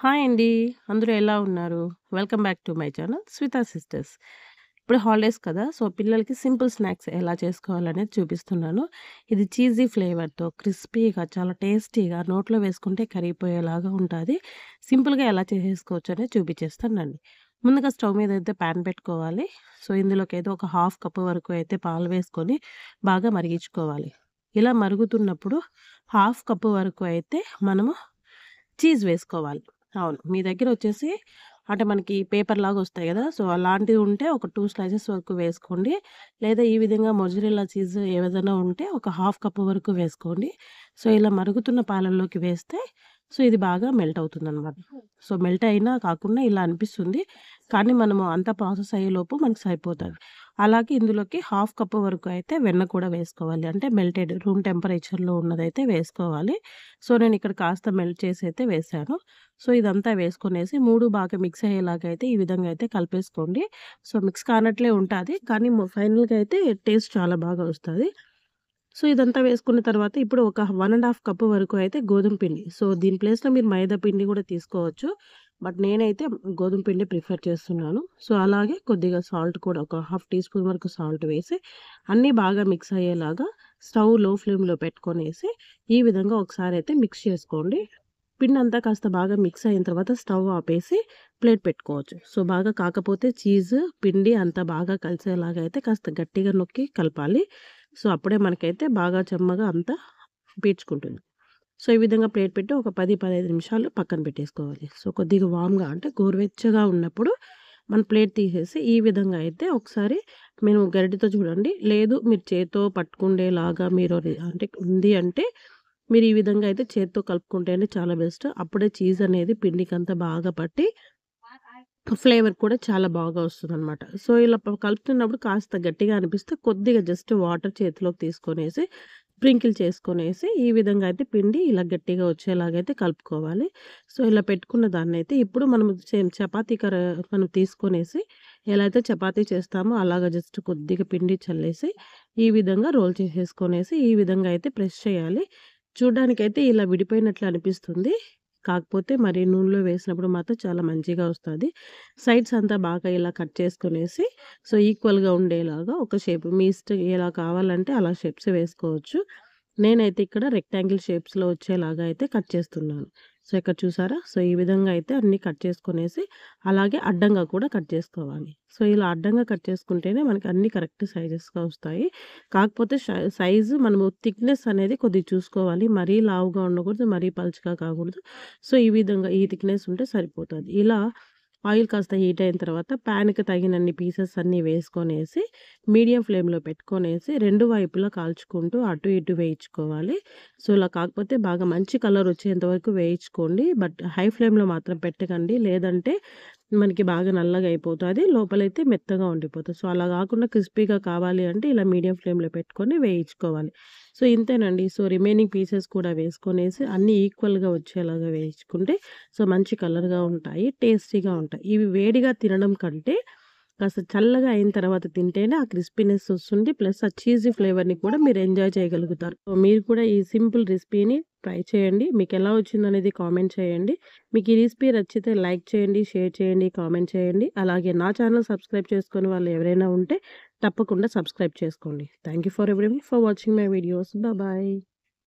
Hi అండి. అందరూ ఎలా ఉన్నారు? Welcome back to my channel 'Swita sisters'. ఇప్పుడు హాలిడేస్ కదా! సో, పిల్లలకి సింపుల్ స్నాక్స్ ఎలా చేసుకోవాలనేది చూపిస్తున్నాను. ఇది చీజీ ఫ్లేవర్‌తో క్రిస్పీగా చాలా టేస్టీగా నోట్లో వేసుకుంటే కరిగిపోయేలాగా ఉంటాది. సింపుల్‌గా ఎలా చేసేసుకోవచ్చనేది చూపించేస్తానండి. ముందుగా స్టవ్ మీద అయితే పాన్ పెట్టుకోవాలి. సో, ఇందులోకైతే ఒక హాఫ్ కప్ వరకు అయితే పాలు వేసుకొని బాగా మరిగించుకోవాలి. ఇలా మరుగుతున్నప్పుడు హాఫ్ కప్ వరకు అయితే మనము చీజ్ వేసుకోవాలి. అవును. మీ దగ్గరొచ్చేసి అంటే మనకి పేపర్‌లాగా ఒస్తాయి గదా! సో, అలాంటివి ఉంటే ఒక 2 స్లైసెస్ వరకు వేసుకోండి. లేదా ఈ విధంగా మొజరెల్లా చీజ్ ఏదైనా ఉంటే ఒక హాఫ్ కప్ వరకు వేసుకోండి. సో, ఇలా మరుగుతున్న పాలల్లోకి వేస్తే సో, ఇది బాగా మెల్ట్ అవుతుందనమాట. సో, మెల్ట్ అయినా కాకుండా ఇలా అనిపిస్తుంది. కానీ మనము అంతా ప్రాసెస్ అయ్యేలోపు మనకు సరిపోతది. అలాగే ఇందులోకి హాఫ్ కప్ వరకు అయితే వెన్న కూడా వేసుకోవాలి. అంటే మెల్టెడ్ రూమ్ టెంపరేచర్‌లో ఉన్నదైతే వేసుకోవాలి. సో, నేనిక్కడ కాస్త మెల్ట్ చేసైతే వేశాను. సో, ఇదంతా వేసుకొనేసి 3 బాగా మిక్స్ అయ్యేలాగా అయితే ఈ విధంగా అయితే కలిపేసుకోండి. సో, మిక్స్ కానట్లే ఉంటాది. కానీ ఫైనల్‌గా అయితే టేస్ట్ చాలా బాగా వస్తది. సో, ఇదంతా వేసుకున్న తర్వాత ఇప్పుడు ఒక 1 ½ కప్ వరకు అయితే గోధుమ పిండి. సో, దీని ప్లేస్‌లో మీరు మైదా పిండి కూడా తీసుకోవచ్చు. బట్ నేనైతే గోధుమ పిండి ప్రిఫర్ చేస్తున్నాను. సో, అలాగే కొద్దిగా సాల్ట్ కూడా ఒక హాఫ్ టీ స్పూన్ వరకు సాల్ట్ వేసి అన్నీ బాగా మిక్స్ అయ్యేలాగా స్టవ్ లో ఫ్లేమ్‌లో పెట్టుకొనేసి ఈ విధంగా ఒకసారి అయితే మిక్స్ చేసుకోండి. పిండంతా కాస్త బాగా మిక్స్ అయిన తర్వాత స్టవ్ ఆపేసి ప్లేట్ పెట్టుకోవచ్చు. సో, బాగా కాకపోతే చీజ్, పిండి అంతా బాగా కలిసేలాగా అయితే కాస్త గట్టిగా నొక్కి కలపాలి. సో, అప్పుడే మనకైతే బాగా చెమ్మగా అంతా పీల్చుకుంటుంది. సో, ఈ విధంగా ప్లేట్ పెట్టి ఒక 10, 15 నిమిషాలు పక్కన పెట్టేసుకోవాలి. సో, కొద్దిగా వామ్‌గా అంటే గోరువెచ్చగా ఉన్నప్పుడు మన ప్లేట్ తీసేసి ఈ విధంగా అయితే ఒకసారి మీరు గరిటెతో చూడండి. లేదు మీరు చేత్తో పట్టుకుండేలాగా మీరు అంటే ఉంది అంటే మీరు ఈ విధంగా అయితే చేత్తో కలుపుకుంటేనే చాలా బెస్ట్. అప్పుడే చీజ్ అనేది పిండికంతా బాగా పట్టి ఫ్లేవర్ కూడా చాలా బాగా వస్తదనమాట. సో, ఇలా కలుపుతున్నప్పుడు కాస్త గట్టిగా అనిపిస్తే కొద్దిగా జస్ట్ వాటర్ చేతిలోకి తీసుకొనేసి, స్ప్రింకిల్ చేసుకొనేసి, ఈ విధంగా అయితే పిండి ఇలా గట్టిగా వచ్చేలాగైతే కలుపుకోవాలి. సో, ఇలా పెట్టుకున్న దాన్నైతే ఇప్పుడు మనం సేమ్ చపాతీ మనం తీసుకొనేసి ఎలా అయితే చపాతీ చేస్తామో అలాగా జస్ట్ కొద్దిగా పిండి చల్లేసి, ఈ విధంగా రోల్ చేసేసుకొనేసి, ఈ విధంగా అయితే ప్రెస్ చేయాలి. చూడ్డానికైతే ఇలా విడిపోయినట్లు అనిపిస్తుంది. కాకపోతే మరి నూనెలో వేసినప్పుడు మాత్రం చాలా మంచిగా వస్తది. సైడ్స్ అంతా బాగా ఇలా కట్ చేసుకొనేసి, సో, ఈక్వల్‌గా ఉండేలాగా ఒక షేప్ మీ ఇష్టం ఎలా కావాలంటే అలా షేప్స్ వేసుకోవచ్చు. నేనైతే ఇక్కడ రెక్టాంగిల్ షేప్స్‌లో వచ్చేలాగా అయితే కట్ చేస్తున్నాను. సో, ఇక్కడ చూసారా? సో, ఈ విధంగా అయితే అన్నీ కట్ చేసుకొనేసి, అలాగే అడ్డంగా కూడా కట్ చేసుకోవాలి. సో, ఇలా అడ్డంగా కట్ చేసుకుంటేనే మనకి అన్నీ కరెక్ట్ సైజెస్‌గా వస్తాయి. కాకపోతే సైజు మనము థిక్‌నెస్ అనేది కొద్దిగా చూసుకోవాలి. మరీ లావుగా ఉండకూడదు, మరీ పలుచగా కాకూడదు. సో, ఈ విధంగా ఈ థిక్‌నెస్ ఉంటే సరిపోతది. ఇలా ఆయిల్ కాస్త హీట్ అయిన తర్వాత పాన్‌కి తగినన్ని పీసెస్ అన్నీ వేసుకొనేసి, మీడియం ఫ్లేమ్‌లో పెట్టుకొనేసి, రెండు వైపులా కాల్చుకుంటూ అటు ఇటు వేయించుకోవాలి. సో, ఇలా కాకపోతే బాగా మంచి కలర్ వచ్చేంత వరకు వేయించుకోండి. బట్ హై ఫ్లేమ్‌లో మాత్రం పెట్టకండి. లేదంటే మనకి బాగా నల్లగా అయిపోతాది. లోపలైతే మెత్తగా ఉండిపోతది. సో, అలా గాకుండా క్రిస్పీగా కావాలి అంటే ఇలా మీడియం ఫ్లేమ్‌లో పెట్టుకొని వేయించుకోవాలి. సో, ఇంతేనండి. సో, రిమైనింగ్ పీసెస్ కూడా వేసుకొనేసి అన్నీ ఈక్వల్‌గా వచ్చేలాగా వేయించుకుంటే సో, మంచి కలర్‌గా ఉంటాయి. టేస్టీగా ఉంటాయి. ఇవి వేడిగా తినడం కంటే కాస్త చల్లగా అయిన తర్వాత తింటేనే ఆ క్రిస్పీనెస్ వస్తుంది. ప్లస్ ఆ చీజీ ఫ్లేవర్‌ని కూడా మీరు ఎంజాయ్ చేయగలుగుతారు. సో, మీరు కూడా ఈ సింపుల్ రెసిపీని ట్రై చేయండి. మీకెలా వచ్చిందనేది కామెంట్ చేయండి. మీకు ఈ రెసిపీ నచ్చితే లైక్ చేయండి, షేర్ చేయండి, కామెంట్ చేయండి. అలాగే నా ఛానల్ సబ్స్క్రైబ్ చేసుకొని వాళ్ళు ఎవరైనా ఉంటే తప్పకుండా సబ్స్క్రైబ్ చేసుకోండి. Thank you for everyone for watching my videos. Bye.